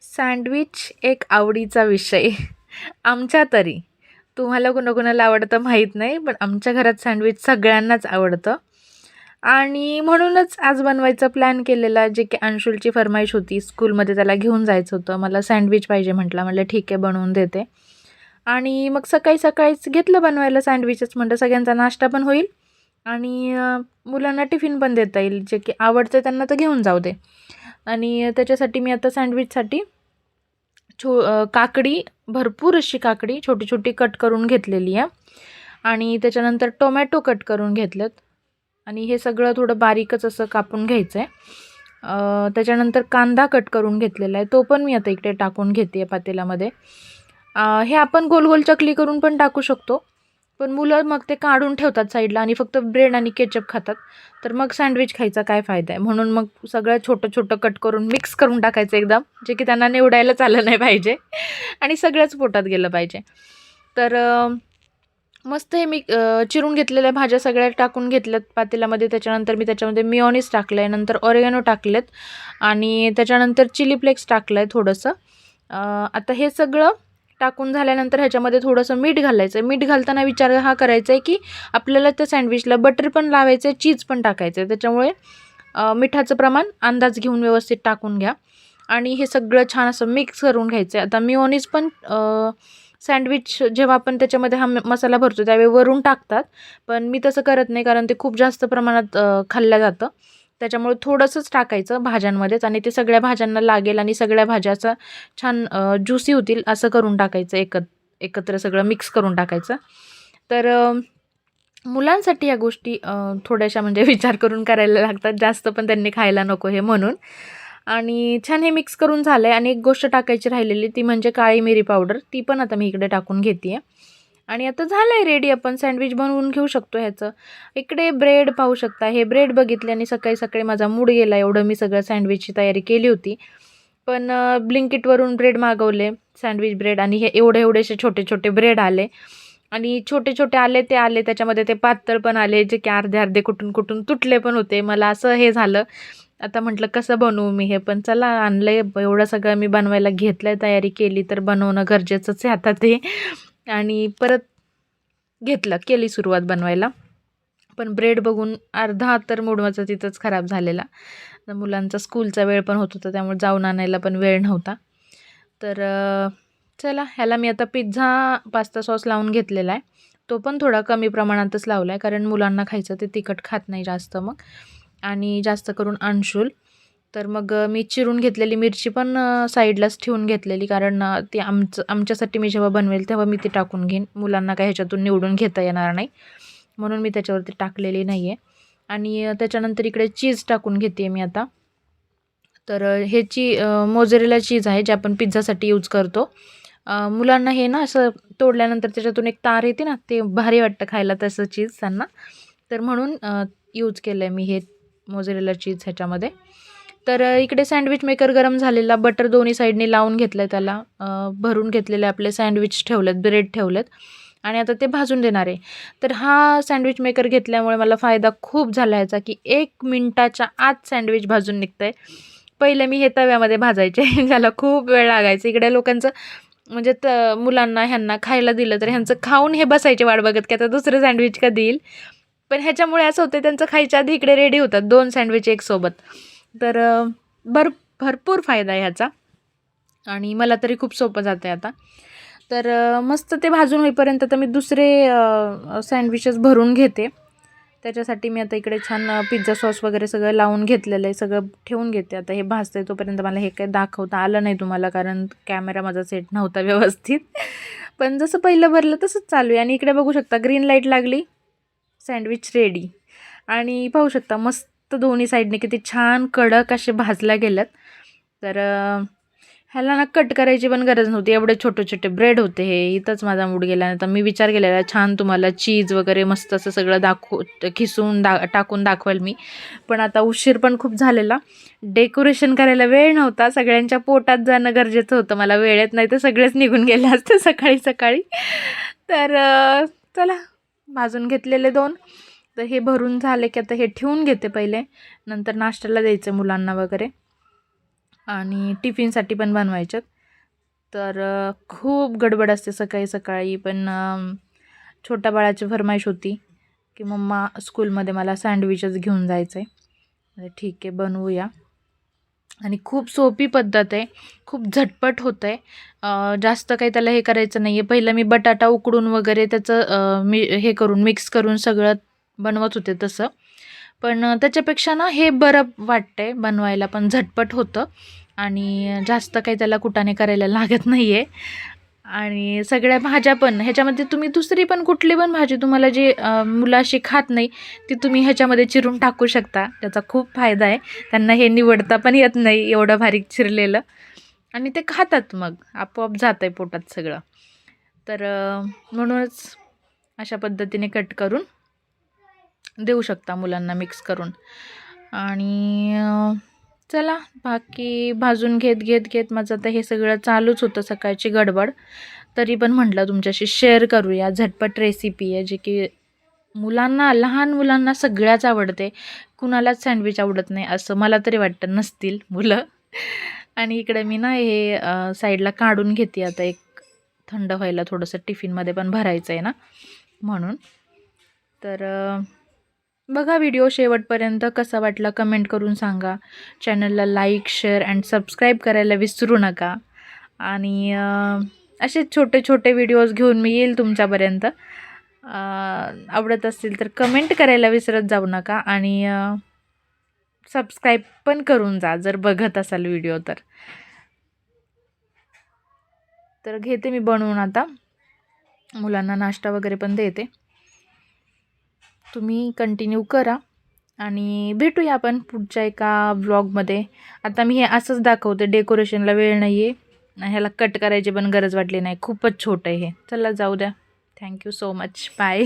Sandwich एक आवडीचा विषय. आमच्या तरी. तुम्हाला कोणाकोणाला आवडतं माहीत नाही, पण आमच्या घरात सँडविच सगळ्यांनाच आवडतं. आणि म्हणूनच आज बनवायचा प्लॅन केलेला, जे की अंशुलची फर्माईश होती. स्कूलमध्ये त्याला घेऊन जायचं होतं. मला सँडविच पाहिजे म्हटला. म्हटलं ठीक आहे, बनवून देते. आणि मग सकाळीच घेतलं बनवायला सँडविचच. म्हटलं सगळ्यांचा नाश्ता पण होईल आणि मुलांना टिफिन पण देता येईल. जे की आवडतं त्यांना तर घेऊन जाऊ दे. आणि त्याच्यासाठी मी आता सँडविचसाठी काकडी, भरपूर अशी काकडी छोटी छोटी कट करून घेतलेली आहे. आणि त्याच्यानंतर टोमॅटो कट करून घेतलेत. आणि हे सगळं थोडं बारीकच असं कापून घ्यायचं आहे. त्याच्यानंतर कांदा कट करून घेतलेला आहे, तो पण मी आता इकडे टाकून घेते आहे पातेल्यामध्ये. हे आपण गोल गोल चकली करून पण टाकू शकतो, पण मुलं मग ते काढून ठेवतात साईडला आणि फक्त ब्रेड आणि केचप खातात. तर मग सँडविच खायचा काय फायदा आहे. म्हणून मग सगळं छोटं छोटं कट करून मिक्स करून टाकायचं एकदम, जे की त्यांना निवडायलाच आलं नाही पाहिजे आणि सगळ्याच पोटात गेलं पाहिजे. तर मस्त हे मी चिरून घेतलेल्या भाज्या सगळ्या टाकून घेतल्यात पातेल्यामध्ये. त्याच्यानंतर मी त्याच्यामध्ये मिओनिज टाकलं आहे, नंतर ऑरिगॅनो टाकलेत आणि त्याच्यानंतर चिली फ्लेक्स टाकलं आहे थोडंसं. आता हे सगळं टाकून झाल्यानंतर ह्याच्यामध्ये थोडंसं मीठ घालायचं आहे. मीठ घालताना विचार हा करायचा आहे की आपल्याला त्या सँडविचला बटर पण लावायचं आहे, चीज पण टाकायचं आहे. त्याच्यामुळे मिठाचं प्रमाण अंदाज घेऊन व्यवस्थित टाकून घ्या आणि हे सगळं छान असं मिक्स करून घ्यायचं आहे. आता मिओनिज पण सँडविच जेव्हा आपण त्याच्यामध्ये हा मसाला भरतो त्यावेळी वरून टाकतात, पण मी तसं करत नाही, कारण ते खूप जास्त प्रमाणात खाल्लं जातं. त्याच्यामुळे थोडंसंच टाकायचं भाज्यांमध्येच आणि ते सगळ्या भाज्यांना लागेल आणि सगळ्या भाज्याचं छान ज्युसी होतील असं करून टाकायचं. एकत्र सगळं मिक्स करून टाकायचं. तर मुलांसाठी या गोष्टी थोड्याशा म्हणजे विचार करून करायला लागतात, जास्त पण त्यांनी खायला नको हे म्हणून. आणि छान हे मिक्स करून झालं आहे. आणि एक गोष्ट टाकायची राहिलेली, ती म्हणजे काळी मिरी पावडर. ती पण आता मी इकडे टाकून घेते आहे. आणि आता झालं आहे रेडी, आपण सँडविच बनवून घेऊ शकतो ह्याचं. इकडे ब्रेड पाहू शकता. हे ब्रेड बघितले आणि सकाळी माझा मूड गेला, एवढं मी सगळं सँडविचची तयारी केली होती. पण ब्लिंकिटवरून ब्रेड मागवले, सँडविच ब्रेड, आणि हे एवढेसे छोटे छोटे ब्रेड आले. आणि छोटे छोटे आले ते आले, त्याच्यामध्ये ते पातळ पण आले, जे की अर्धे अर्धे कुठून कुठून तुटले पण होते. मला असं हे झालं. आता म्हटलं कसं बनवू मी हे, पण चला आणलं आहे, एवढं सगळं मी बनवायला घेतलं आहे, तयारी केली तर बनवणं गरजेचंच आहे आता ते. आणि परत केली सुरुवात बनवायला. पण ब्रेड बघून अर्धा तर मूड माझा तिथंच खराब झालेला. मुलांचा स्कूलचा वेळ पण होत होता, त्यामुळे जाऊन आणायला पण वेळ नव्हता. तर चला, ह्याला मी आता पिझ्झा पास्ता सॉस लावून घेतलेला आहे. तो पण थोडा कमी प्रमाणातच लावला आहे, कारण मुलांना खायचं, ते तिखट खात नाही जास्त मग. आणि जास्त करून अंशुल. तर मग मी चिरून घेतलेली मिरची पण साईडलाच ठेवून घेतलेली, कारण ती आमच्यासाठी मी जेव्हा बनवेल तेव्हा मी ती टाकून घेईन. मुलांना काही ह्याच्यातून निवडून घेता येणार नाही, म्हणून मी त्याच्यावरती टाकलेली नाही आहे. आणि त्याच्यानंतर इकडे चीज टाकून घेते मी आता. तर ह्याची मोझरेला चीज आहे, जे आपण पिझ्झासाठी यूज करतो. मुलांना हे ना असं तोडल्यानंतर त्याच्यातून एक तार येते ना, ते भारी वाटतं खायला तसं चीज त्यांना. तर म्हणून यूज केलं आहे मी हे मोझरेला चीज ह्याच्यामध्ये. तर इकडे सँडविच मेकर गरम झालेला, बटर दोन्ही साईडने लावून घेतलं आहे त्याला. भरून घेतलेले आपले सँडविच ठेवलेत, ब्रेड ठेवलेत आणि आता ते भाजून देणार आहे. तर हा सँडविच मेकर घेतल्यामुळे मला फायदा खूप झाला ह्याचा, की 1 मिनिटाच्या आत सँडविच भाजून निघतं आहे. पहिले मी हे तव्यामध्ये भाजायचे ज्याला खूप वेळ लागायचा. इकडे लोकांचं म्हणजे मुलांना ह्यांना खायला दिलं तर ह्यांचं खाऊन हे बसायचे वाट बघत, की आता दुसरं सँडविच कधी येईल. पण ह्याच्यामुळे असं होतं, त्यांचं खायच्या आधी इकडे रेडी होतात 2 सँडविच एक सोबत. तर भरपूर फायदा आहे ह्याचा आणि मला तरी खूप सोपं जातं आहे आता. तर मस्त ते भाजून होईपर्यंत तर मी दुसरे सँडविचेस भरून घेते. त्याच्यासाठी मी आता इकडे छान पिझ्झा सॉस वगैरे सगळं लावून घेतलेलं आहे, सगळं ठेवून घेते. आता हे भाजतंय तोपर्यंत मला हे काही दाखवता आलं नाही तुम्हाला, कारण कॅमेरा माझा सेट नव्हता व्यवस्थित. पण जसं पहिलं भरलं तसंच चालू आहे. आणि इकडे बघू शकता ग्रीन लाईट लागली, सँडविच रेडी. आणि पाहू शकता मस्त दोन्ही साईडने किती छान कडक असे भाजल्या गेल्यात. तर ह्याला ना कट करायची पण गरज नव्हती, एवढे छोटे छोटे ब्रेड होते हे. इथंच माझा मूड गेला. आता मी विचार केलेला छान तुम्हाला चीज वगैरे मस्त असं सगळं खिसून टाकून दाखवाल मी, पण आता उशीर पण खूप झालेला, डेकोरेशन करायला वेळ नव्हता. सगळ्यांच्या पोटात जाणं गरजेचं होतं, मला वेळेत नाही तर सगळेच निघून गेले असते सकाळी. तर चला, भाजून घेतलेले 2. तर हे भरून झाले की आता हे ठेवून घेते पहिले, नंतर नाश्त्याला द्यायचं मुलांना वगैरे. आणि टिफिनसाठी पण बनवायच्यात. तर खूप गडबड असते सकाळी सकाळी. पण छोट्या बाळाची फरमाईश होती की मम्मा स्कूलमध्ये मला सँडविचच घेऊन जायचं आहे. ठीक आहे, बनवूया. आणि खूप सोपी पद्धत आहे, खूप झटपट होतं आहे. जास्त काही त्याला हे करायचं नाही आहे. पहिलं मी बटाटा उकडून वगैरे त्याचं हे करून मिक्स करून सगळं बनवत होते तसं. पण त्याच्यापेक्षा ना हे बरं वाटतं आहे बनवायला, पण झटपट होतं आणि जास्त काही त्याला कुटाणे करायला लागत नाही आहे. आणि सगळ्या भाज्या पण ह्याच्यामध्ये तुम्ही दुसरी पण कुठली पण भाजी तुम्हाला जी मुलं अशी खात नाही ती तुम्ही ह्याच्यामध्ये चिरून टाकू शकता. त्याचा खूप फायदा आहे. त्यांना हे निवडता पण येत नाही एवढं बारीक चिरलेलं, आणि ते खातात, मग आपोआप जातं आहे पोटात सगळं. तर म्हणूनच अशा पद्धतीने कट करून देऊ शकता मुलांना मिक्स करून. आणि चला बाकी भाजून घेत माझं आता हे सगळं चालूच होतं, सकाळची गडबड. तरी पण म्हटलं तुमच्याशी शेअर करूया. झटपट रेसिपी आहे जी की मुलांना, लहान मुलांना सगळ्याच आवडते. कुणालाच सँडविच आवडत नाही असं मला तरी वाटतं, नसतील मुलं. आणि इकडे मी ना हे साईडला काढून घेते आता, एक थंड व्हायला थोडंसं, टिफिनमध्ये पण भरायचं आहे ना म्हणून. तर बघा व्हिडिओ शेवटपर्यंत. कसा वाटला कमेंट करून सांगा. चॅनलला लाईक, शेअर अँड सबस्क्राईब करायला विसरू नका. आणि असे छोटे छोटे व्हिडिओज घेऊन मी येईल तुमच्यापर्यंत. आवडत असतील तर कमेंट करायला विसरत जाऊ नका. आणि सबस्क्राईब पण करून जा जर बघत असाल व्हिडिओ तर. तर घेते मी बनवून आता, मुलांना नाश्ता वगैरे पण देते. तुम्ही कंटिन्यू करा आणि भेटूया आपण पुढच्या एका व्लॉगमध्ये. आता मी हे असंच दाखवते, डेकोरेशनला वेळ नाही आहे, ह्याला कट करायची पण गरज वाटली नाही, खूपच छोटं आहे हे. चला जाऊ द्या. Thank you so much. बाय.